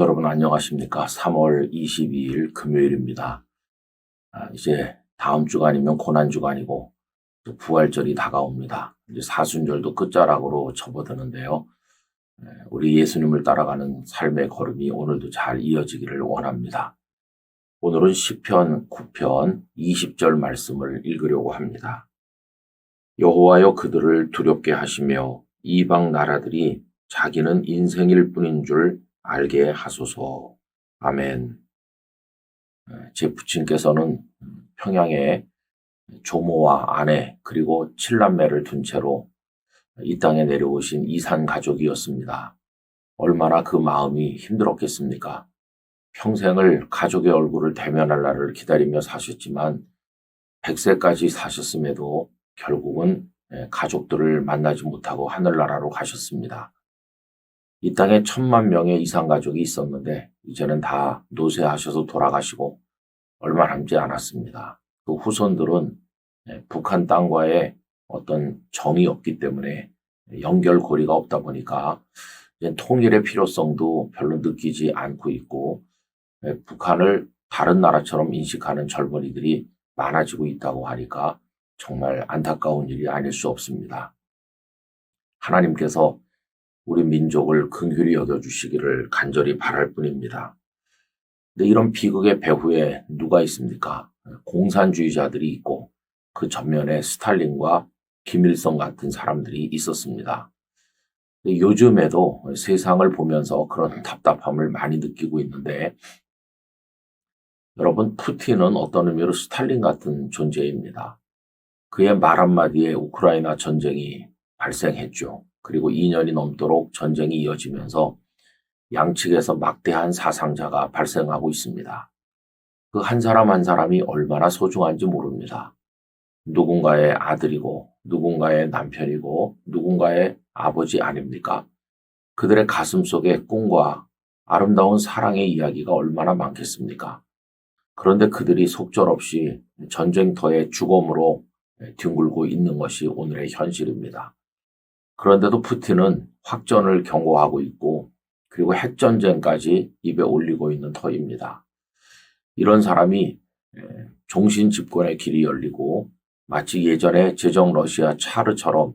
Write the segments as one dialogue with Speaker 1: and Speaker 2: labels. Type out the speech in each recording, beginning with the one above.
Speaker 1: 성도 여러분 안녕하십니까? 3월 22일 금요일입니다. 이제 다음 주가 아니면 고난주간이고 또 부활절이 다가옵니다. 이제 사순절도 끝자락으로 접어드는데요. 우리 예수님을 따라가는 삶의 걸음이 오늘도 잘 이어지기를 원합니다. 오늘은 시편 9편 20절 말씀을 읽으려고 합니다. 여호와여 그들을 두렵게 하시며 이방 나라들이 자기는 인생일 뿐인 줄 알게 하소서. 아멘. 제 부친께서는 평양에 조모와 아내 그리고 7남매를 둔 채로 이 땅에 내려오신 이산 가족이었습니다. 얼마나 그 마음이 힘들었겠습니까? 평생을 가족의 얼굴을 대면할 날을 기다리며 사셨지만 100세까지 사셨음에도 결국은 가족들을 만나지 못하고 하늘나라로 가셨습니다. 이 땅에 1000만 명의 이산 가족이 있었는데 이제는 다 노쇠하셔서 돌아가시고 얼마 남지 않았습니다. 그 후손들은 북한 땅과의 어떤 정이 없기 때문에 연결고리가 없다 보니까 이제 통일의 필요성도 별로 느끼지 않고 있고 북한을 다른 나라처럼 인식하는 젊은이들이 많아지고 있다고 하니까 정말 안타까운 일이 아닐 수 없습니다. 하나님께서 우리 민족을 긍휼히 여겨주시기를 간절히 바랄 뿐입니다. 근데 이런 비극의 배후에 누가 있습니까? 공산주의자들이 있고 그 전면에 스탈린과 김일성 같은 사람들이 있었습니다. 요즘에도 세상을 보면서 그런 답답함을 많이 느끼고 있는데 여러분 푸틴은 어떤 의미로 스탈린 같은 존재입니다. 그의 말 한마디에 우크라이나 전쟁이 발생했죠. 그리고 2년이 넘도록 전쟁이 이어지면서 양측에서 막대한 사상자가 발생하고 있습니다. 그 한 사람 한 사람이 얼마나 소중한지 모릅니다. 누군가의 아들이고 누군가의 남편이고 누군가의 아버지 아닙니까? 그들의 가슴 속에 꿈과 아름다운 사랑의 이야기가 얼마나 많겠습니까? 그런데 그들이 속절없이 전쟁터의 죽음으로 뒹굴고 있는 것이 오늘의 현실입니다. 그런데도 푸틴은 확전을 경고하고 있고 그리고 핵전쟁까지 입에 올리고 있는 터입니다. 이런 사람이 종신 집권의 길이 열리고 마치 예전에 제정 러시아 차르처럼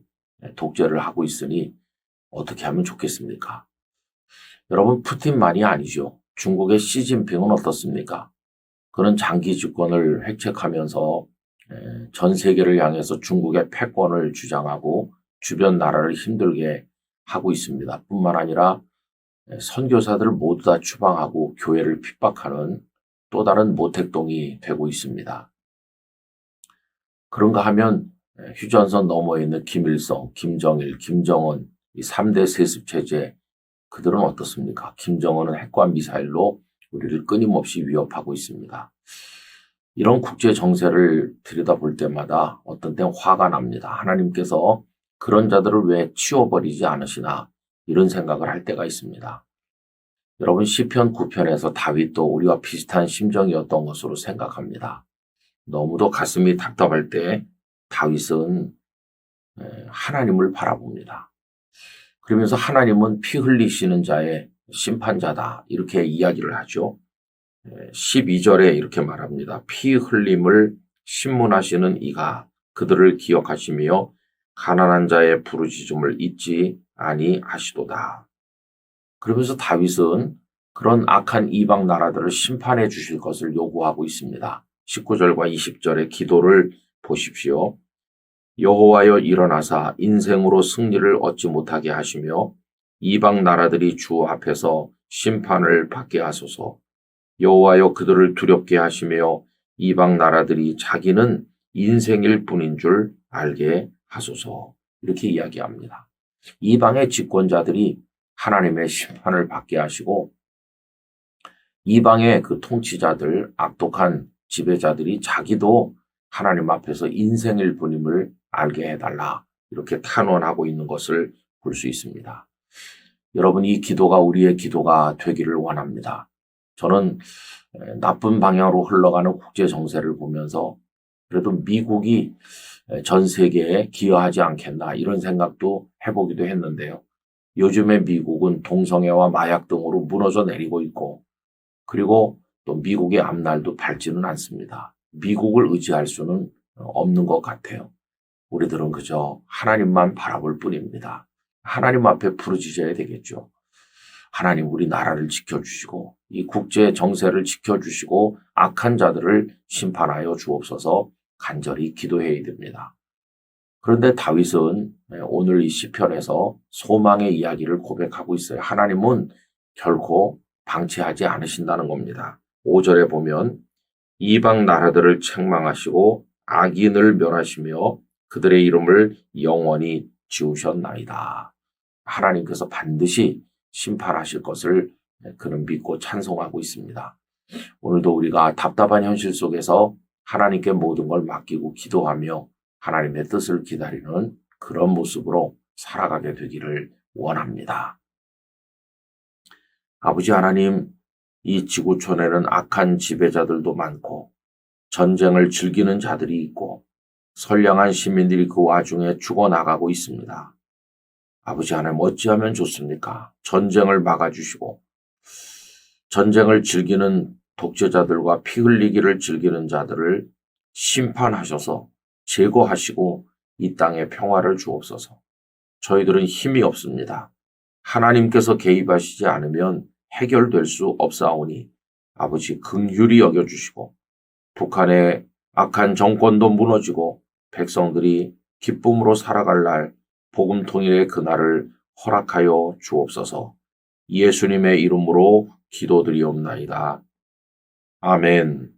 Speaker 1: 독재를 하고 있으니 어떻게 하면 좋겠습니까? 여러분 푸틴만이 아니죠. 중국의 시진핑은 어떻습니까? 그는 장기 집권을 획책하면서 전 세계를 향해서 중국의 패권을 주장하고 주변 나라를 힘들게 하고 있습니다. 뿐만 아니라 선교사들을 모두 다 추방하고 교회를 핍박하는 또 다른 모택동이 되고 있습니다. 그런가 하면 휴전선 너머에 있는 김일성, 김정일, 김정은 이 3대 세습체제 그들은 어떻습니까? 김정은은 핵과 미사일로 우리를 끊임없이 위협하고 있습니다. 이런 국제 정세를 들여다볼 때마다 어떤 땐 화가 납니다. 하나님께서 그런 자들을 왜 치워버리지 않으시나 이런 생각을 할 때가 있습니다. 여러분 시편 9편에서 다윗도 우리와 비슷한 심정이었던 것으로 생각합니다. 너무도 가슴이 답답할 때 다윗은 하나님을 바라봅니다. 그러면서 하나님은 피 흘리시는 자의 심판자다 이렇게 이야기를 하죠. 12절에 이렇게 말합니다. 피 흘림을 신문하시는 이가 그들을 기억하시며 가난한 자의 부르짖음을 잊지 아니하시도다. 그러면서 다윗은 그런 악한 이방 나라들을 심판해 주실 것을 요구하고 있습니다. 19절과 20절의 기도를 보십시오. 여호와여 일어나사 인생으로 승리를 얻지 못하게 하시며 이방 나라들이 주 앞에서 심판을 받게 하소서. 여호와여 그들을 두렵게 하시며 이방 나라들이 자기는 인생일 뿐인 줄 알게 하소서. 이렇게 이야기합니다. 이방의 집권자들이 하나님의 심판을 받게 하시고 이방의 그 통치자들, 악독한 지배자들이 자기도 하나님 앞에서 인생일 뿐임을 알게 해달라. 이렇게 탄원하고 있는 것을 볼 수 있습니다. 여러분 이 기도가 우리의 기도가 되기를 원합니다. 저는 나쁜 방향으로 흘러가는 국제 정세를 보면서 그래도 미국이 전 세계에 기여하지 않겠나 이런 생각도 해보기도 했는데요. 요즘의 미국은 동성애와 마약 등으로 무너져 내리고 있고, 그리고 또 미국의 앞날도 밝지는 않습니다. 미국을 의지할 수는 없는 것 같아요. 우리들은 그저 하나님만 바라볼 뿐입니다. 하나님 앞에 부르짖어야 되겠죠. 하나님, 우리 나라를 지켜주시고 이 국제 정세를 지켜주시고 악한 자들을 심판하여 주옵소서 간절히 기도해야 됩니다. 그런데 다윗은 오늘 이 시편에서 소망의 이야기를 고백하고 있어요. 하나님은 결코 방치하지 않으신다는 겁니다. 5절에 보면 이방 나라들을 책망하시고 악인을 멸하시며 그들의 이름을 영원히 지우셨나이다. 하나님께서 반드시 심판하실 것을 그는 믿고 찬송하고 있습니다. 오늘도 우리가 답답한 현실 속에서 하나님께 모든 걸 맡기고 기도하며 하나님의 뜻을 기다리는 그런 모습으로 살아가게 되기를 원합니다. 아버지 하나님, 이 지구촌에는 악한 지배자들도 많고 전쟁을 즐기는 자들이 있고 선량한 시민들이 그 와중에 죽어나가고 있습니다. 아버지 하나님, 어찌하면 좋습니까? 전쟁을 막아주시고 전쟁을 즐기는 독재자들과 피 흘리기를 즐기는 자들을 심판하셔서 제거하시고 이 땅에 평화를 주옵소서. 저희들은 힘이 없습니다. 하나님께서 개입하시지 않으면 해결될 수 없사오니 아버지 긍휼히 여겨주시고 북한의 악한 정권도 무너지고 백성들이 기쁨으로 살아갈 날 복음 통일의 그날을 허락하여 주옵소서. 예수님의 이름으로 기도드리옵나이다. 아멘.